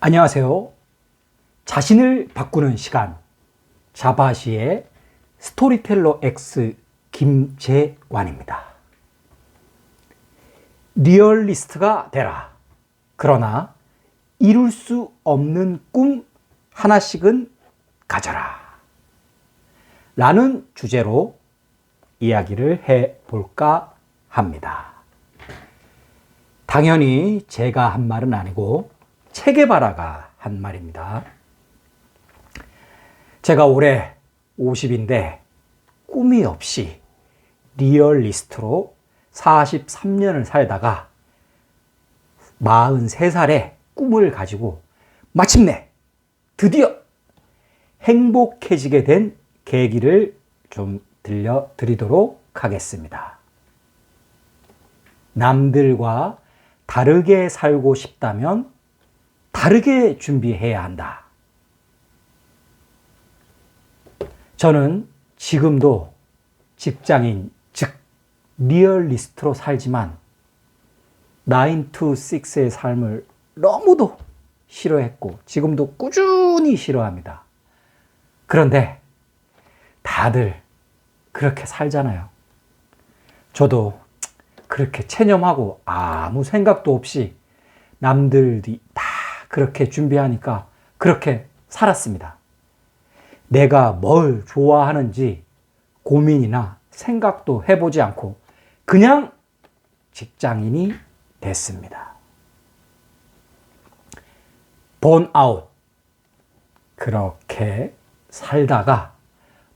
안녕하세요. 자신을 바꾸는 시간, 자바시의 스토리텔러 X 김재환입니다. 리얼리스트가 되라. 그러나 이룰 수 없는 꿈 하나씩은 가져라. 라는 주제로 이야기를 해볼까 합니다. 당연히 제가 한 말은 아니고 체게바라가 한 말입니다. 제가 올해 50인데 꿈이 없이 리얼리스트로 43년을 살다가 43살에 꿈을 가지고 마침내 드디어 행복해지게 된 계기를 좀 들려드리도록 하겠습니다. 남들과 다르게 살고 싶다면 다르게 준비해야 한다. 저는 지금도 직장인, 즉 리얼리스트로 살지만 9 to 6의 삶을 너무도 싫어했고 지금도 꾸준히 싫어합니다. 그런데 다들 그렇게 살잖아요. 저도 그렇게 체념하고 아무 생각도 없이 남들이 다 그렇게 준비하니까 그렇게 살았습니다. 내가 뭘 좋아하는지 고민이나 생각도 해보지 않고 그냥 직장인이 됐습니다. 번아웃. 그렇게 살다가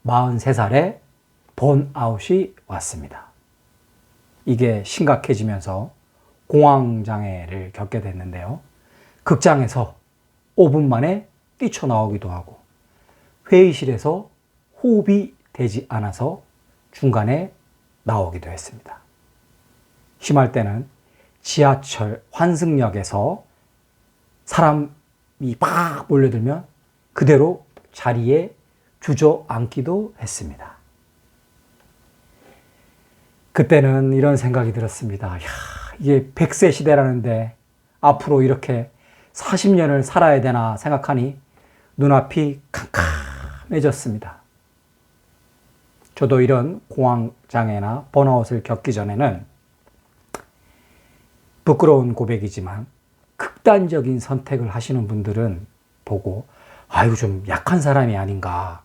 43살에 번아웃이 왔습니다. 이게 심각해지면서 공황장애를 겪게 됐는데요. 극장에서 5분 만에 뛰쳐나오기도 하고 회의실에서 호흡이 되지 않아서 중간에 나오기도 했습니다. 심할 때는 지하철 환승역에서 사람이 막 몰려들면 그대로 자리에 주저앉기도 했습니다. 그때는 이런 생각이 들었습니다. 이게 100세 시대라는데 앞으로 이렇게 40년을 살아야 되나 생각하니 눈앞이 캄캄해졌습니다. 저도 이런 공황장애나 번아웃을 겪기 전에는 부끄러운 고백이지만 극단적인 선택을 하시는 분들은 보고 아유 좀 약한 사람이 아닌가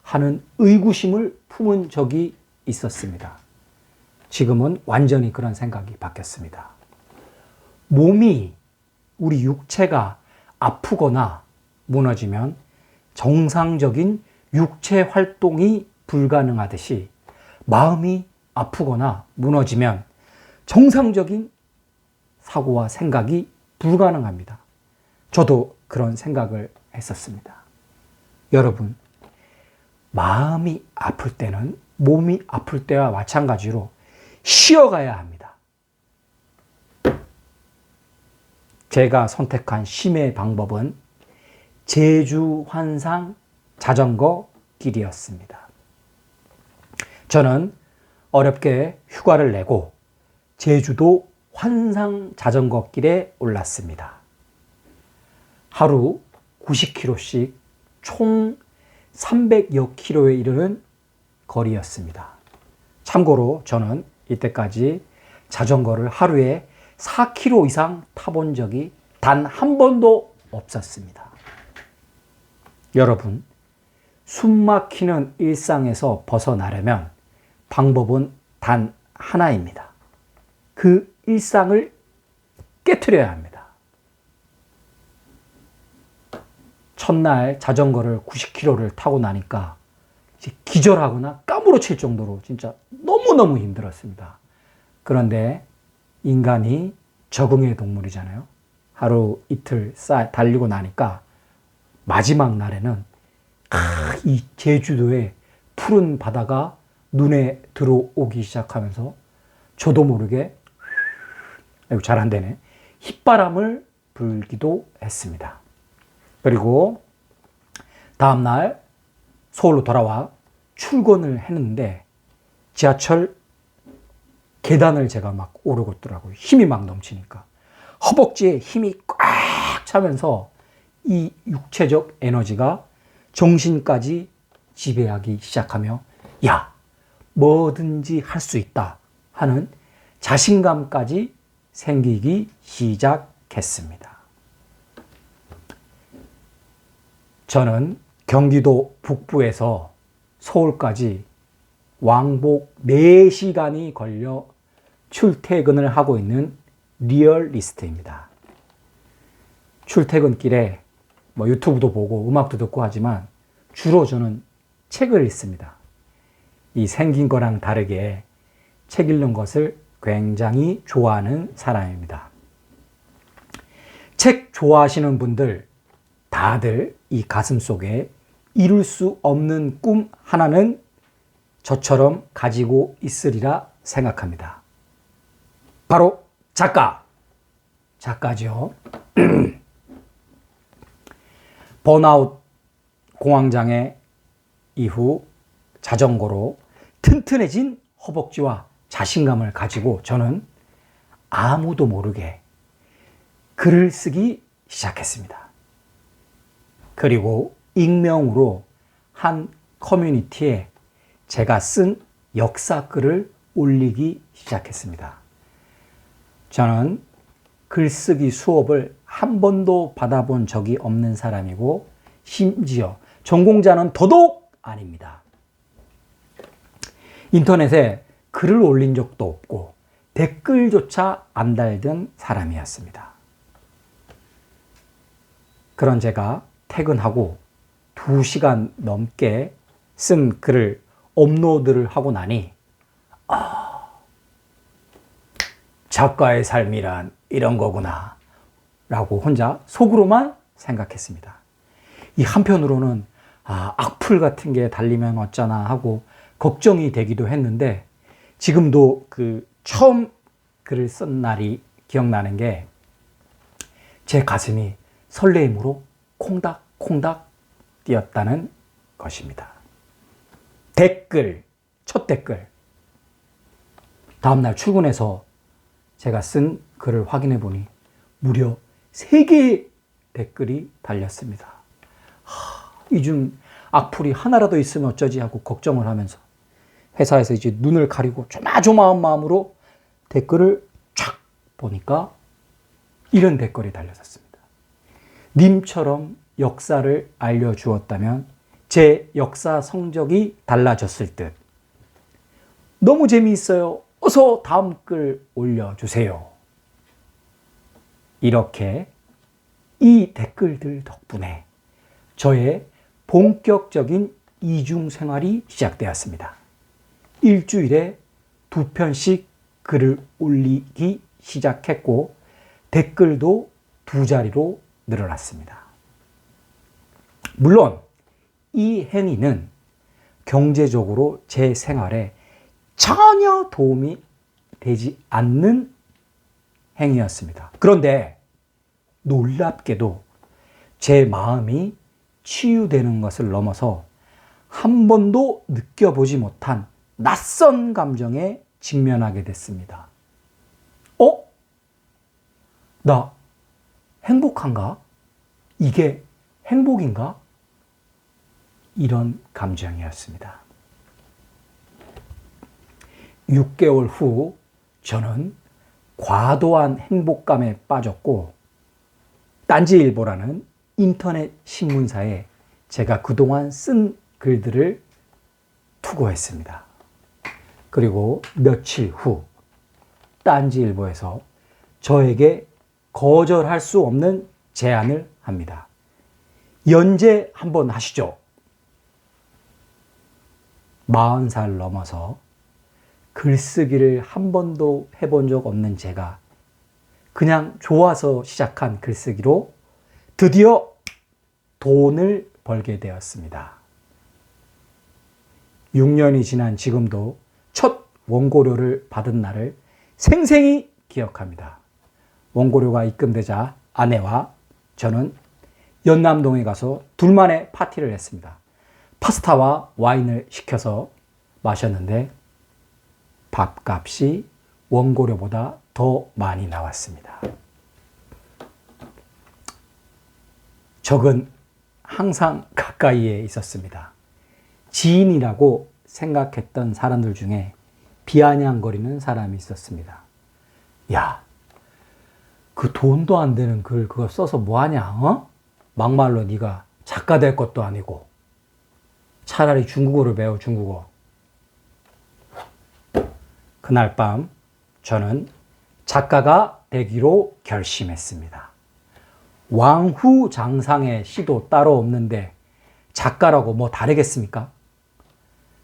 하는 의구심을 품은 적이 있었습니다. 지금은 완전히 그런 생각이 바뀌었습니다. 몸이 우리 육체가 아프거나 무너지면 정상적인 육체 활동이 불가능하듯이 마음이 아프거나 무너지면 정상적인 사고와 생각이 불가능합니다. 저도 그런 생각을 했었습니다. 여러분, 마음이 아플 때는 몸이 아플 때와 마찬가지로 쉬어가야 합니다. 제가 선택한 쉼의 방법은 제주 환상 자전거 길이었습니다. 저는 어렵게 휴가를 내고 제주도 환상 자전거 길에 올랐습니다. 하루 90km씩 총 300여 킬로에 이르는 거리였습니다. 참고로 저는 이때까지 자전거를 하루에 4km 이상 타본 적이 단 한 번도 없었습니다. 여러분, 숨막히는 일상에서 벗어나려면 방법은 단 하나입니다. 그 일상을 깨트려야 합니다. 첫날 자전거를 90km를 타고 나니까 기절하거나 까무러칠 정도로 진짜 너무너무 힘들었습니다. 그런데 인간이 적응의 동물이잖아요. 하루 이틀 달리고 나니까 마지막 날에는 이 제주도의 푸른 바다가 눈에 들어오기 시작하면서 저도 모르게 잘 안 되네. 휘바람을 불기도 했습니다. 그리고 다음날 서울로 돌아와 출근을 했는데 지하철 계단을 제가 막 오르고 있더라고요. 힘이 막 넘치니까. 허벅지에 힘이 꽉 차면서 이 육체적 에너지가 정신까지 지배하기 시작하며 야, 뭐든지 할 수 있다 하는 자신감까지 생기기 시작했습니다. 저는 경기도 북부에서 서울까지 왕복 4시간이 걸려 출퇴근을 하고 있는 리얼리스트입니다. 출퇴근길에 유튜브도 보고 음악도 듣고 하지만 주로 저는 책을 읽습니다. 이 생긴 거랑 다르게 책 읽는 것을 굉장히 좋아하는 사람입니다. 책 좋아하시는 분들 다들 이 가슴 속에 이룰 수 없는 꿈 하나는 저처럼 가지고 있으리라 생각합니다. 바로 작가죠. 번아웃 공황장애 이후 자전거로 튼튼해진 허벅지와 자신감을 가지고 저는 아무도 모르게 글을 쓰기 시작했습니다. 그리고 익명으로 한 커뮤니티에 제가 쓴 역사글을 올리기 시작했습니다. 저는 글쓰기 수업을 한 번도 받아본 적이 없는 사람이고 심지어 전공자는 더더욱 아닙니다. 인터넷에 글을 올린 적도 없고 댓글조차 안 달던 사람이었습니다. 그런 제가 퇴근하고 2시간 넘게 쓴 글을 업로드를 하고 나니 작가의 삶이란 이런 거구나 라고 혼자 속으로만 생각했습니다. 이 한편으로는 악플 같은 게 달리면 어쩌나 하고 걱정이 되기도 했는데 지금도 그 처음 글을 쓴 날이 기억나는 게 제 가슴이 설레임으로 콩닥콩닥 뛰었다는 것입니다. 첫 댓글. 다음날 출근해서 제가 쓴 글을 확인해 보니 무려 3개의 댓글이 달렸습니다. 이 중 악플이 하나라도 있으면 어쩌지 하고 걱정을 하면서 회사에서 이제 눈을 가리고 조마조마한 마음으로 댓글을 쫙 보니까 이런 댓글이 달렸었습니다. 님처럼 역사를 알려주었다면 제 역사 성적이 달라졌을 듯. 너무 재미있어요. 어서 다음 글 올려주세요. 이렇게 이 댓글들 덕분에 저의 본격적인 이중 생활이 시작되었습니다. 일주일에 2편씩 글을 올리기 시작했고 댓글도 2자리로 늘어났습니다. 물론 이 행위는 경제적으로 제 생활에 전혀 도움이 되지 않는 행위였습니다. 그런데 놀랍게도 제 마음이 치유되는 것을 넘어서 한 번도 느껴보지 못한 낯선 감정에 직면하게 됐습니다. 나 행복한가? 이게 행복인가? 이런 감정이었습니다. 6개월 후 저는 과도한 행복감에 빠졌고 딴지일보라는 인터넷 신문사에 제가 그동안 쓴 글들을 투고했습니다. 그리고 며칠 후 딴지일보에서 저에게 거절할 수 없는 제안을 합니다. 연재 한번 하시죠. 40살 넘어서 글쓰기를 한 번도 해본 적 없는 제가 그냥 좋아서 시작한 글쓰기로 드디어 돈을 벌게 되었습니다. 6년이 지난 지금도 첫 원고료를 받은 날을 생생히 기억합니다. 원고료가 입금되자 아내와 저는 연남동에 가서 둘만의 파티를 했습니다. 파스타와 와인을 시켜서 마셨는데 밥값이 원고료보다 더 많이 나왔습니다. 적은 항상 가까이에 있었습니다. 지인이라고 생각했던 사람들 중에 비아냥거리는 사람이 있었습니다. 야, 그 돈도 안 되는 글 그거 써서 뭐하냐? 어? 막말로 네가 작가 될 것도 아니고 차라리 중국어를 배워, 중국어. 그날 밤 저는 작가가 되기로 결심했습니다. 왕후장상의 시도 따로 없는데 작가라고 뭐 다르겠습니까?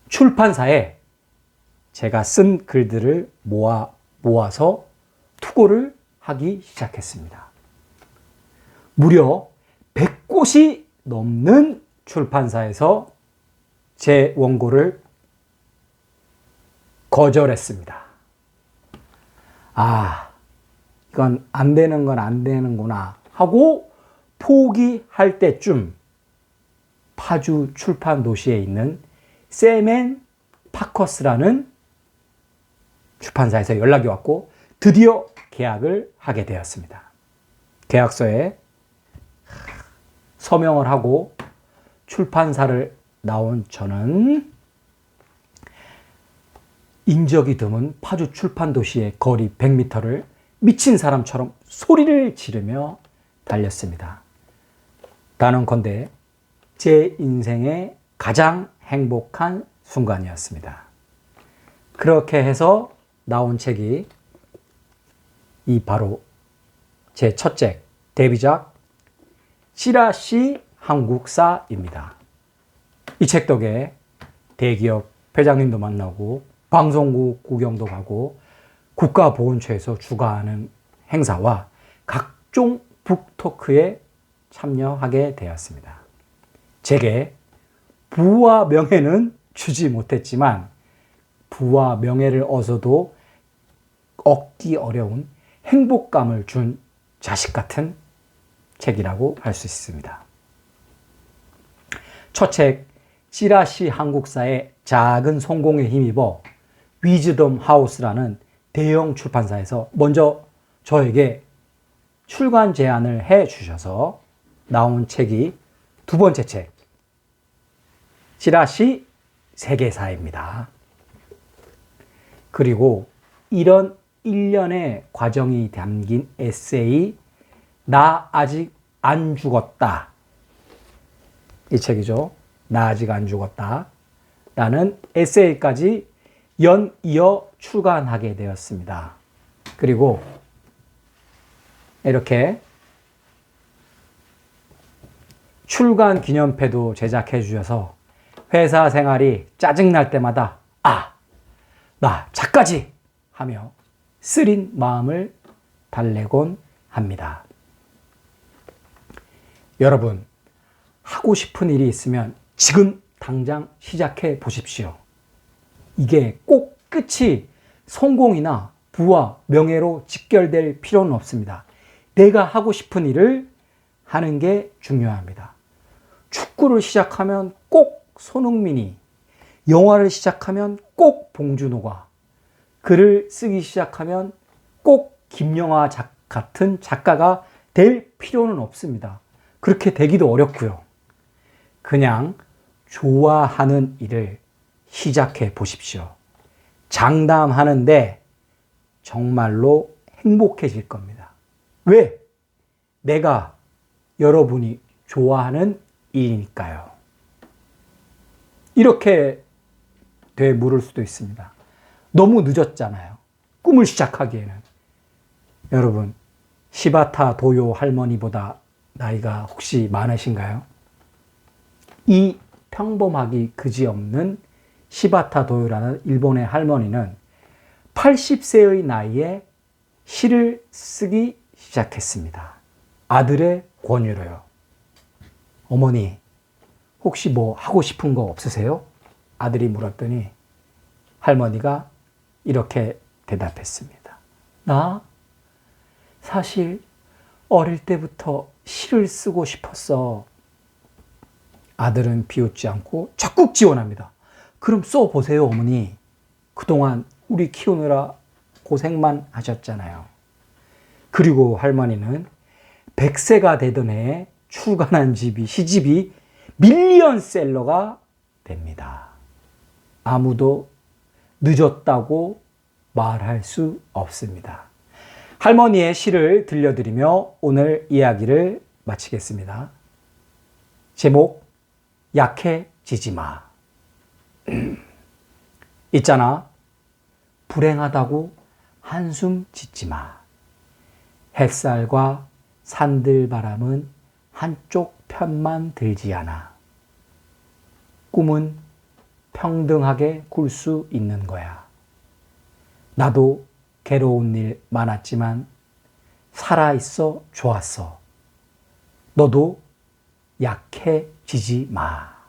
출판사에 제가 쓴 글들을 모아서 투고를 하기 시작했습니다. 무려 100곳이 넘는 출판사에서 제 원고를 거절했습니다. 아, 이건 안 되는 건 안 되는구나 하고 포기할 때쯤 파주 출판 도시에 있는 세멘 파커스라는 출판사에서 연락이 왔고 드디어 계약을 하게 되었습니다. 계약서에 서명을 하고 출판사를 나온 저는 인적이 드문 파주 출판 도시의 거리 100m를 미친 사람처럼 소리를 지르며 달렸습니다. 단언컨대 제 인생의 가장 행복한 순간이었습니다. 그렇게 해서 나온 책이 이 바로 제 첫 책, 데뷔작 찌라시 한국사입니다. 이 책 덕에 대기업 회장님도 만나고 방송국 구경도 가고 국가보훈처에서 주관하는 행사와 각종 북토크에 참여하게 되었습니다. 제게 부와 명예는 주지 못했지만 부와 명예를 얻어도 얻기 어려운 행복감을 준 자식 같은 책이라고 할 수 있습니다. 첫 책 찌라시 한국사의 작은 성공에 힘입어 위즈덤 하우스라는 대형 출판사에서 먼저 저에게 출간 제안을 해 주셔서 나온 책이 두 번째 책 찌라시 세계사입니다. 그리고 이런 일련의 과정이 담긴 에세이 나 아직 안 죽었다. 이 책이죠. 나 아직 안 죽었다. 라는 에세이까지 연이어 출간하게 되었습니다. 그리고 이렇게 출간 기념패도 제작해 주셔서 회사 생활이 짜증날 때마다 아, 나 작가지! 하며 쓰린 마음을 달래곤 합니다. 여러분, 하고 싶은 일이 있으면 지금 당장 시작해 보십시오. 이게 꼭 끝이 성공이나 부와 명예로 직결될 필요는 없습니다. 내가 하고 싶은 일을 하는 게 중요합니다. 축구를 시작하면 꼭 손흥민이, 영화를 시작하면 꼭 봉준호가, 글을 쓰기 시작하면 꼭 김영하 같은 작가가 될 필요는 없습니다. 그렇게 되기도 어렵고요. 그냥 좋아하는 일을 시작해 보십시오. 장담하는데 정말로 행복해질 겁니다. 왜? 내가 여러분이 좋아하는 일이니까요. 이렇게 되물을 수도 있습니다. 너무 늦었잖아요. 꿈을 시작하기에는. 여러분, 시바타 도요 할머니보다 나이가 혹시 많으신가요? 이 평범하기 그지없는 시바타 도요라는 일본의 할머니는 80세의 나이에 시를 쓰기 시작했습니다. 아들의 권유로요. 어머니, 혹시 뭐 하고 싶은 거 없으세요? 아들이 물었더니 할머니가 이렇게 대답했습니다. 나 사실 어릴 때부터 시를 쓰고 싶었어. 아들은 비웃지 않고 적극 지원합니다. 그럼 써보세요, 어머니. 그동안 우리 키우느라 고생만 하셨잖아요. 그리고 할머니는 100세가 되던 해에 출간한 시집이 밀리언셀러가 됩니다. 아무도 늦었다고 말할 수 없습니다. 할머니의 시를 들려드리며 오늘 이야기를 마치겠습니다. 제목, 약해지지 마. 있잖아, 불행하다고 한숨 짓지 마. 햇살과 산들바람은 한쪽 편만 들지 않아. 꿈은 평등하게 굴 수 있는 거야. 나도 괴로운 일 많았지만 살아있어 좋았어. 너도 약해지지 마.